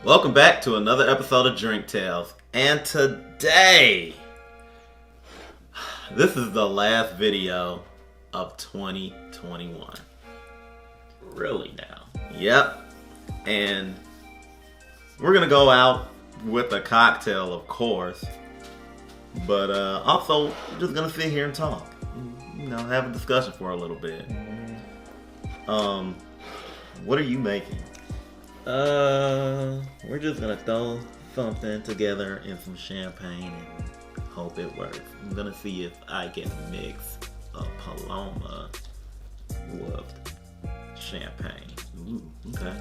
Welcome back to another episode of Drink Tales. And today, this is the last video of 2021. Really now? Yep. And we're going to go out with a cocktail, of course. But also, we're just going to sit here and talk. You know, have a discussion for a little bit. What are you making? We're just gonna throw something together in some champagne and hope it works. I'm gonna see if I can mix a Paloma with champagne. Ooh, okay.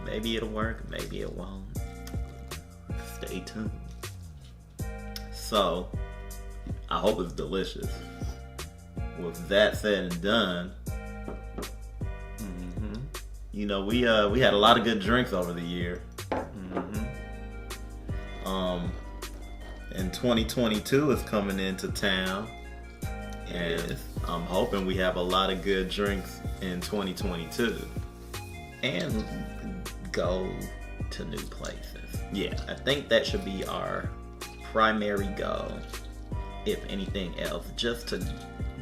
Maybe it'll work, maybe it won't. Stay tuned. So, I hope it's delicious. With that said and done, you know, we had a lot of good drinks over the year. And 2022 is coming into town, and I'm hoping we have a lot of good drinks in 2022 and go to new places. Yeah, I think that should be our primary goal, if anything else, just to,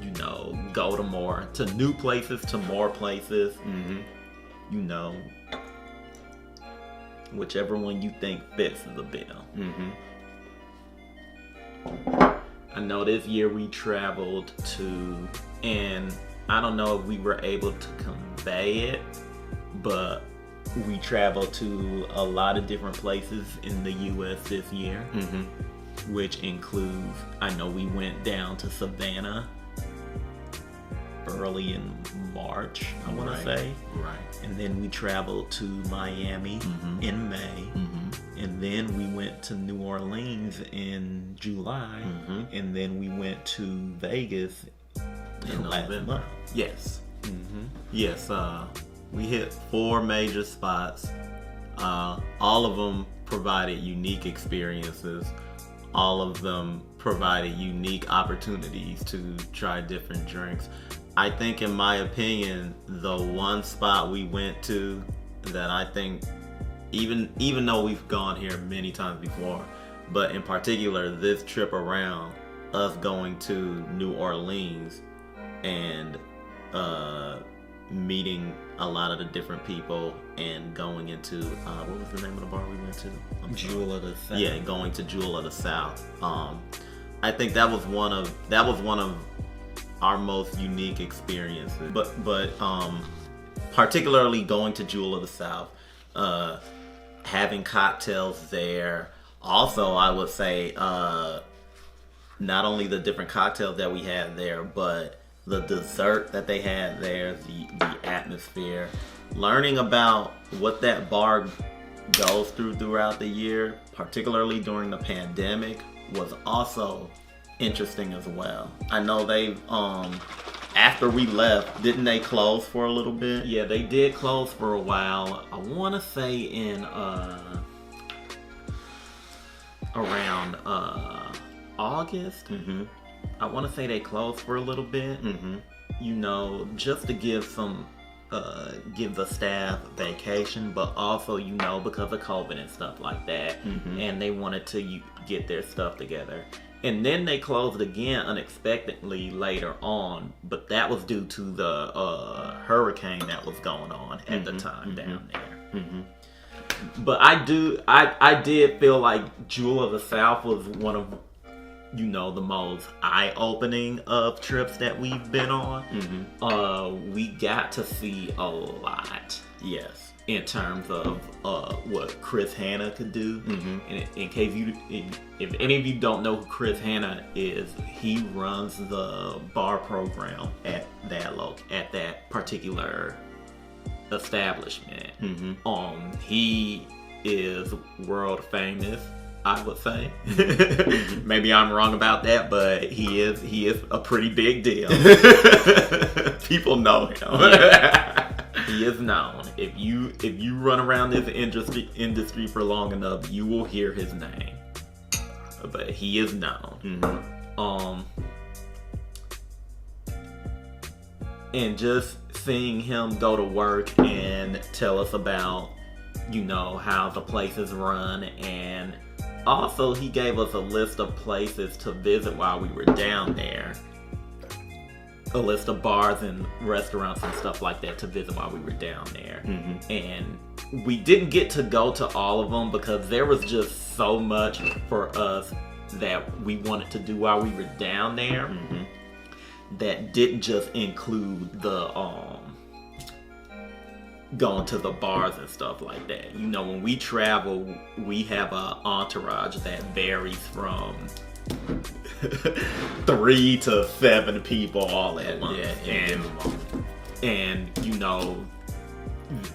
you know, go to new places, to more places. You know, whichever one you think fits the bill. I know this year we traveled to, and I don't know if we were able to convey it, but we traveled to a lot of different places in the U.S. this year, which includes, I know we went down to Savannah early in March, I want to say. Right. And then we traveled to Miami in May. And then we went to New Orleans in July. And then we went to Vegas in last month. Yes. Yes, we hit 4 major spots. All of them provided unique experiences. All of them provided unique opportunities to try different drinks. I think, in my opinion, the one spot we went to that I think, even though we've gone here many times before, but in particular this trip around, us going to New Orleans and meeting a lot of the different people and going into what was the name of the bar we went to? Jewel of the South. Yeah, going to Jewel of the South. I think that was one of our most unique experiences. But particularly going to Jewel of the South, having cocktails there. Also, I would say not only the different cocktails that we had there, but the dessert that they had there, the atmosphere, learning about what that bar goes throughout the year, particularly during the pandemic, was also interesting as well. I know they after we left, didn't they close for a little bit? Yeah, they did close for a while. I want to say in around August. I want to say they closed for a little bit. You know, just to give the staff vacation, but also, you know, because of COVID and stuff like that, and they wanted to get their stuff together. And then they closed again unexpectedly later on, but that was due to the hurricane that was going on at the time down there. But I did feel like Jewel of the South was one of, you know, the most eye-opening of trips that we've been on. We got to see a lot. Yes. In terms of what Chris Hanna could do. And in case if any of you don't know who Chris Hanna is, he runs the bar program at that particular establishment. He is world famous, I would say. Maybe I'm wrong about that, but he is a pretty big deal. People know him. He is known. If you run around this industry for long enough, you will hear his name. But he is known. And just seeing him go to work and tell us about how the places run, and also he gave us a list of places to visit while we were down there. A list of bars and restaurants and stuff like that to visit while we were down there. And we didn't get to go to all of them because there was just so much for us that we wanted to do while we were down there that didn't just include the going to the bars and stuff like that. When we travel, we have an entourage that varies from 3 to 7 people all at once. And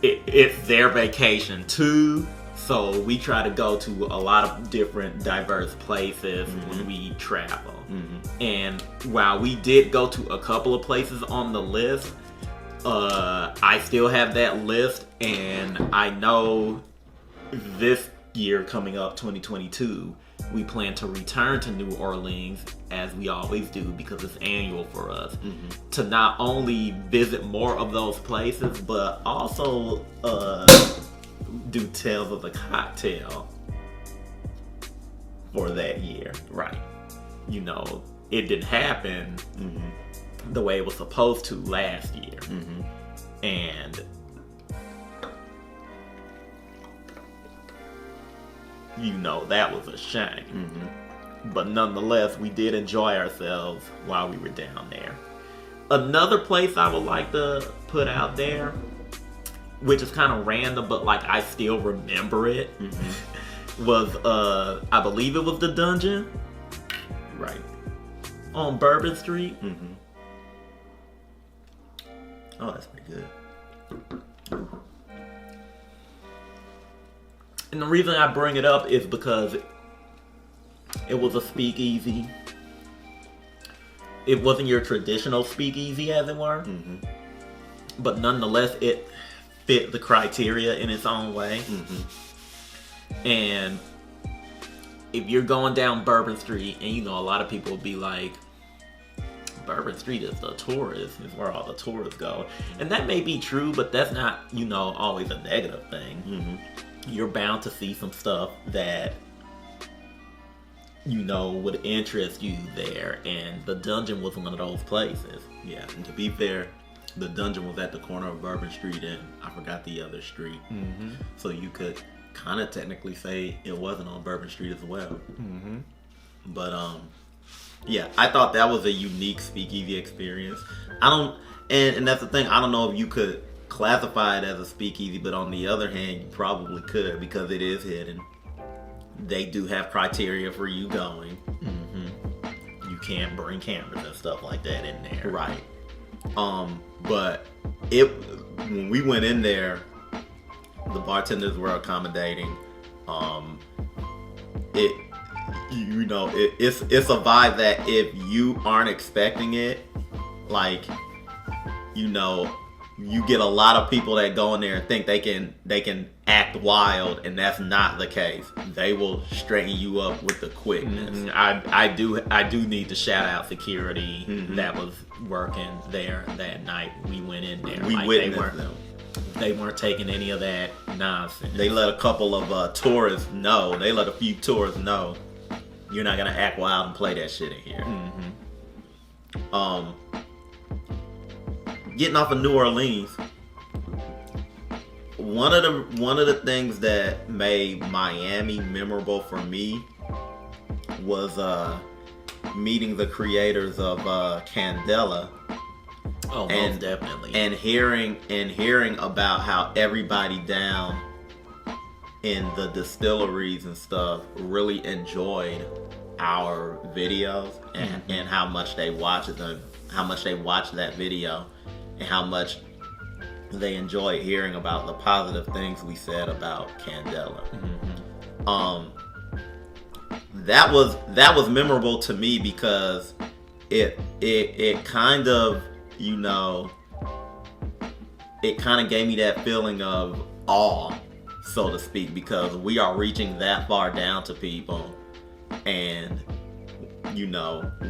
it's their vacation too, so we try to go to a lot of different diverse places when we travel. And while we did go to a couple of places on the list, I still have that list, and I know this year coming up, 2022, we plan to return to New Orleans, as we always do, because it's annual for us, to not only visit more of those places, but also do Tales of the Cocktail for that year. Right. It didn't happen the way it was supposed to last year. And that was a shame. But nonetheless, we did enjoy ourselves while we were down there. Another place I would like to put out there, which is kind of random, but I still remember it, was I believe it was the Dungeon, right, on Bourbon Street. Oh, that's pretty good. And the reason I bring it up is because it was a speakeasy. It wasn't your traditional speakeasy, as it were. But nonetheless, it fit the criteria in its own way. And if you're going down Bourbon Street, and a lot of people will be like, Bourbon Street is the tourist, is where all the tourists go. And that may be true, but that's not, always a negative thing. You're bound to see some stuff that would interest you there, and the Dungeon was one of those places. Yeah, and to be fair, the Dungeon was at the corner of Bourbon Street, and I forgot the other street. So you could kind of technically say it wasn't on Bourbon Street as well. But yeah, I thought that was a unique speakeasy experience. And that's the thing, I don't know if you could classify it as a speakeasy, but on the other hand, you probably could, because it is hidden. They do have criteria for you going. You can't bring cameras and stuff like that in there. Right. But when we went in there, the bartenders were accommodating. It's a vibe that if you aren't expecting it, you get a lot of people that go in there and think they can act wild, and that's not the case. They will straighten you up with the quickness. I do need to shout out security that was working there that night. We went in there. We witnessed them. They weren't taking any of that nonsense. They let a couple of tourists know. They let a few tourists know, you're not gonna act wild and play that shit in here. Getting off of New Orleans, one of the things that made Miami memorable for me was meeting the creators of Candela. Oh, most definitely. And hearing about how everybody down in the distilleries and stuff really enjoyed our videos, and how much they watched them, how much they watched that video, and how much they enjoyed hearing about the positive things we said about Candela. That was memorable to me because it kind of, it kind of gave me that feeling of awe, so to speak, because we are reaching that far down to people, and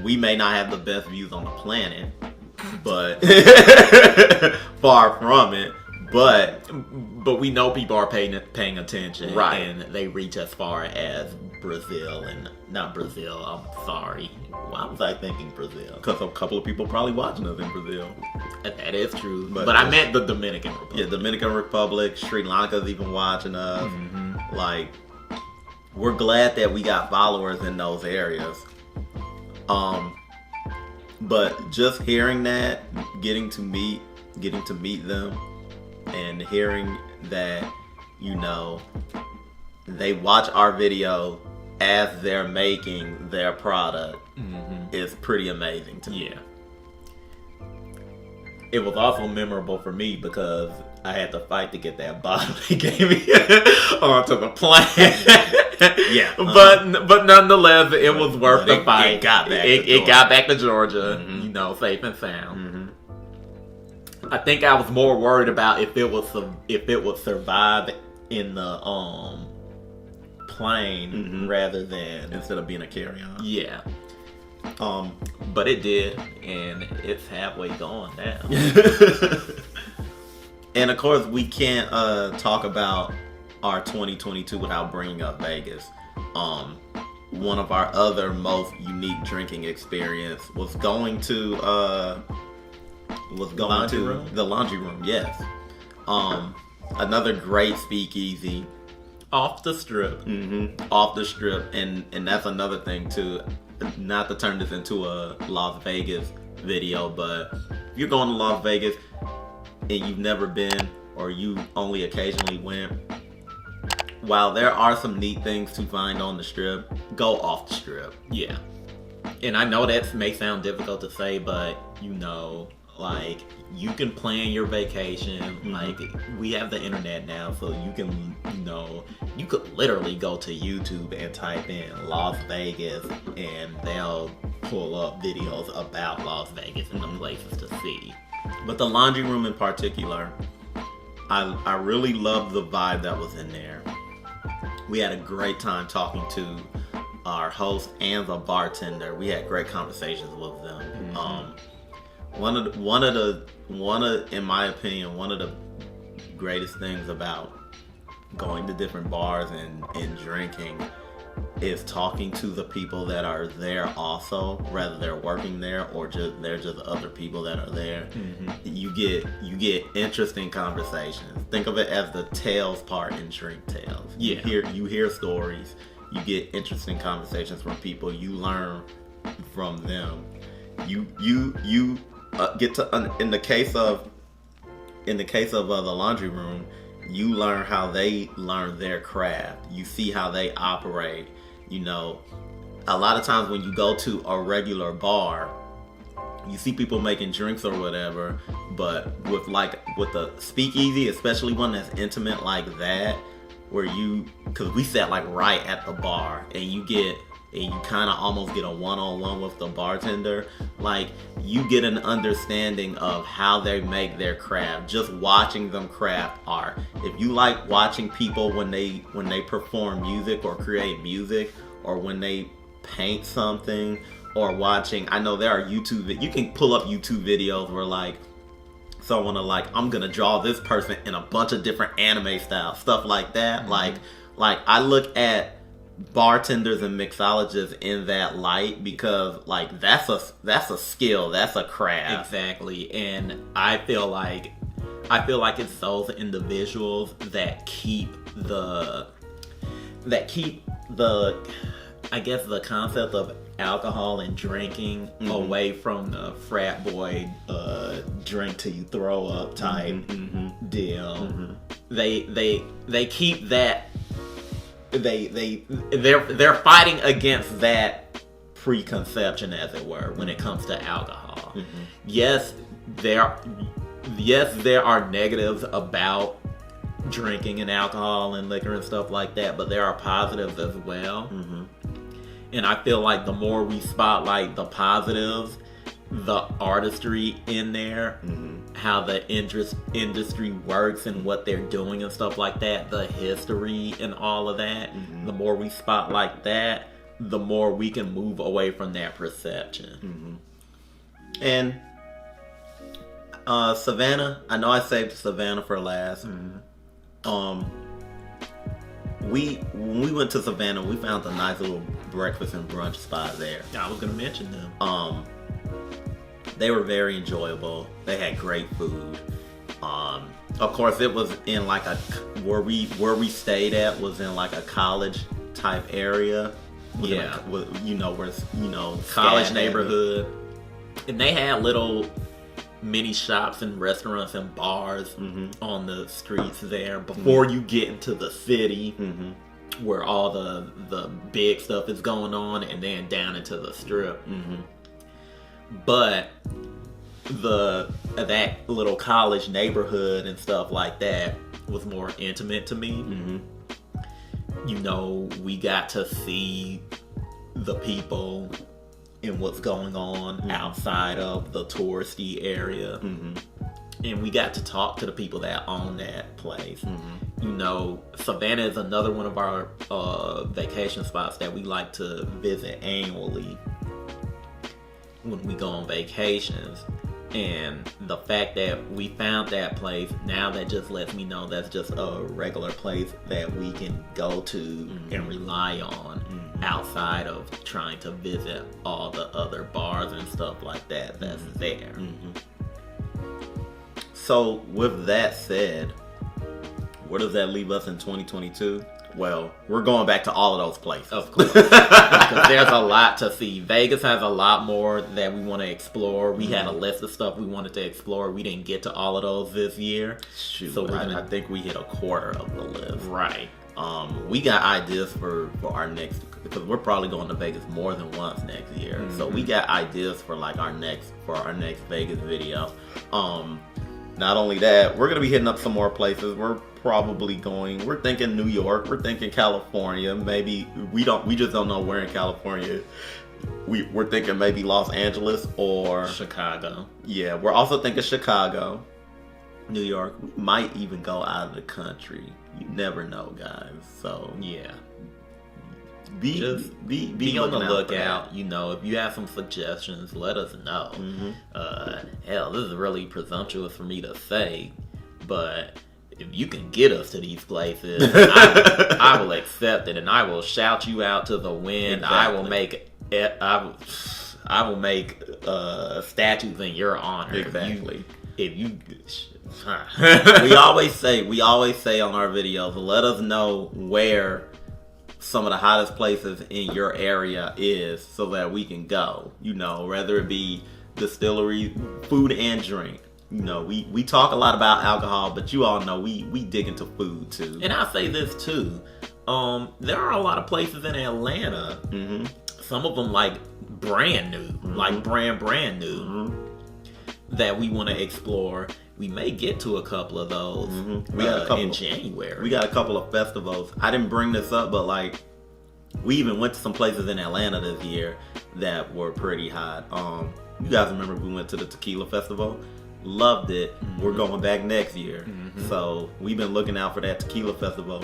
we may not have the best views on the planet, but far from it, But we know people are paying attention, right? And they reach as far as Brazil and not Brazil. I'm sorry. Why was I thinking Brazil? Because a couple of people probably watching us in Brazil. That is true. But I meant the Dominican Republic. Yeah, Dominican Republic, Sri Lanka's even watching us. Mm-hmm. Like, we're glad that we got followers in those areas. But just hearing that, getting to meet them, and hearing that, you know, they watch our video as they're making their product is pretty amazing to me. Yeah. It was also memorable for me because I had to fight to get that bottle they gave me onto the plane. Yeah. But nonetheless, it was worth the fight. It got back it got back to Georgia, you know, safe and sound. I think I was more worried about if it would survive in the plane rather than instead of being a carry-on. Yeah. But it did, and it's halfway gone now. And of course, we can't talk about our 2022 without bringing up Vegas. One of our other most unique drinking experience was going to the laundry room. Yes. Another great speakeasy. Off the strip. Off the strip. And that's another thing too. Not to turn this into a Las Vegas video, but if you're going to Las Vegas and you've never been, or you only occasionally went, while there are some neat things to find on the strip, go off the strip. Yeah. And I know that may sound difficult to say, but you know, like, you can plan your vacation. Like, we have the internet now, so you can, you know, you could literally go to YouTube and type in Las Vegas, and they'll pull up videos about Las Vegas and the places to see. But the laundry room in particular, I really loved the vibe that was in there. We had a great time talking to our host and the bartender. We had great conversations with them. In my opinion, one of the greatest things about going to different bars and drinking is talking to the people that are there also, whether they're working there or they're just other people that are there. You get interesting conversations. Think of it as the tales part in Drink Tales. Yeah. You hear stories. You get interesting conversations from people. You learn from them. You get to in the case of the laundry room, you learn how they learn their craft. You see how they operate. You know, a lot of times when you go to a regular bar, you see people making drinks or whatever, but with a speakeasy, especially one that's intimate like that, where because we sat like right at the bar, and you kind of almost get a one-on-one with the bartender. Like, you get an understanding of how they make their craft, just watching them craft art. If you like watching people when they perform music or create music, or when they paint something, or watching, I know there are you can pull up YouTube videos where like someone are like, I'm gonna draw this person in a bunch of different anime styles, stuff like that. Like I look at bartenders and mixologists in that light, because like that's a skill, that's a craft. Exactly. And I feel like it's those individuals that keep the I guess the concept of alcohol and drinking away from the frat boy drink till you throw up type deal. They keep that. They're fighting against that preconception, as it were, when it comes to alcohol. Yes, there are negatives about drinking and alcohol and liquor and stuff like that, but there are positives as well. And I feel like the more we spotlight the positives, the artistry in there, how the industry works and what they're doing and stuff like that, the history and all of that, the more we spotlight that, the more we can move away from that perception. And Savannah. I know I saved Savannah for last. When we went to Savannah, we found a nice little breakfast and brunch spot there. I was gonna mention them. They were very enjoyable. They had great food. Of course, it was in like where we stayed at was in like a college type area. Yeah, college neighborhood. And they had little mini shops and restaurants and bars on the streets there before you get into the city, where all the big stuff is going on, and then down into the strip. But that little college neighborhood and stuff like that was more intimate to me. We got to see the people and what's going on outside of the touristy area. And we got to talk to the people that own that place. Savannah is another one of our vacation spots that we like to visit annually when we go on vacations. And the fact that we found that place, now that just lets me know that's just a regular place that we can go to and rely on outside of trying to visit all the other bars and stuff like that that's there. So with that said, where does that leave us in 2022? Well, we're going back to all of those places. Of course. Because there's a lot to see. Vegas has a lot more that we want to explore. We had a list of stuff we wanted to explore. We didn't get to all of those this year. Shoot, so I think we hit a quarter of the list. Right. We got ideas for our next, because we're probably going to Vegas more than once next year. So we got ideas for like our next Vegas video. Not only that, we're gonna be hitting up some more places. We're thinking New York, we're thinking California, maybe we just don't know where in California. We're thinking maybe Los Angeles or Chicago. Yeah, we're also thinking Chicago, New York. We might even go out of the country. You never know, guys. So yeah. Be on the lookout. If you have some suggestions, let us know. Hell, this is really presumptuous for me to say, but if you can get us to these places, I will accept it, and I will shout you out to the wind. Exactly. I will make statues in your honor. Exactly. If you we always say on our videos, let us know where some of the hottest places in your area is so that we can go, whether it be distillery, food and drink. We talk a lot about alcohol, but you all know we dig into food too. And I'll say this too. There are a lot of places in Atlanta, some of them like brand new, like brand new, that we want to explore. We may get to a couple of those in January. We got a couple of festivals. I didn't bring this up, but like we even went to some places in Atlanta this year that were pretty hot. You guys remember we went to the Tequila Festival? Loved it. We're going back next year. So we've been looking out for that Tequila Festival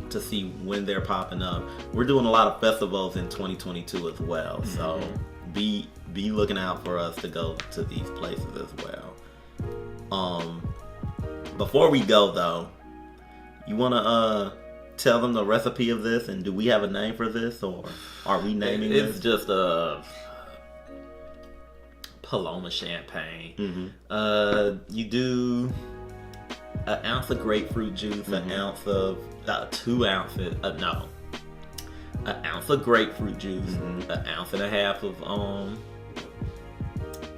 to see when they're popping up. We're doing a lot of festivals in 2022 as well. So be looking out for us to go to these places as well. Before we go though, you wanna tell them the recipe of this, and do we have a name for this, or are we naming this? It's just a Paloma champagne. You do an ounce of grapefruit juice, an ounce of 2 ounces. An ounce of grapefruit juice, an ounce and a half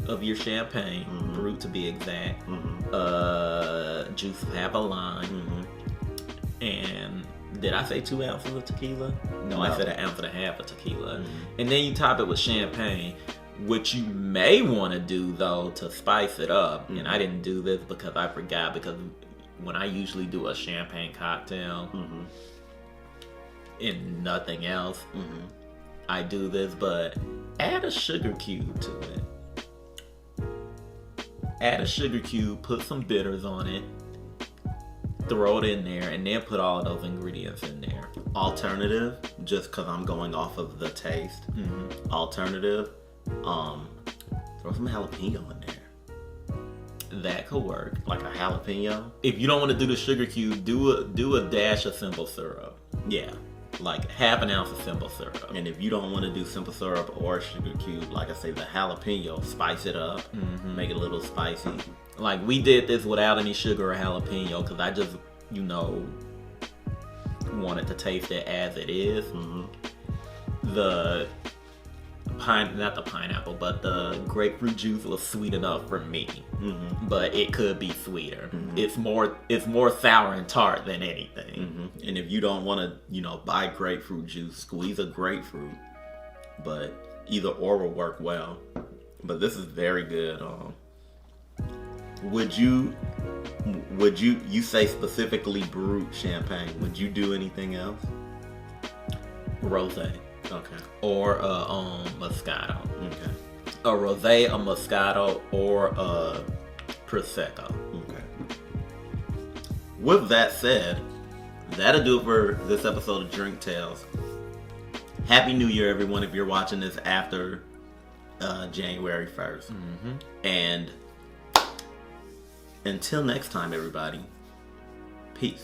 of your champagne, brut to be exact. Juice of half a lime. And did I say 2 ounces of tequila? No, I said an ounce and a half of tequila. And then you top it with champagne. What you may want to do though to spice it up, and I didn't do this because I forgot, because when I usually do a champagne cocktail and nothing else, I do this, but add a sugar cube to it. Add a sugar cube, put some bitters on it, throw it in there, and then put all of those ingredients in there. Alternative, just because I'm going off of the taste. Alternative, throw some jalapeno in there. That could work. Like a jalapeno. If you don't want to do the sugar cube, do a dash of simple syrup. Yeah. Like half an ounce of simple syrup. And if you don't want to do simple syrup or sugar cube, like I say, the jalapeno, spice it up, make it a little spicy. Like we did this without any sugar or jalapeno because I just, wanted to taste it as it is. The not the pineapple, but the grapefruit juice was sweet enough for me. But it could be sweeter. It's more sour and tart than anything. And if you don't want to, buy grapefruit juice, squeeze a grapefruit. But either or will work well. But this is very good. Would you say specifically brut champagne? Would you do anything else? Rosé. Okay. Or Moscato. Okay. A rosé, a Moscato, or a Prosecco. Okay. With that said, that'll do it for this episode of Drink Tales. Happy New Year, everyone, if you're watching this after January 1st. And until next time, everybody,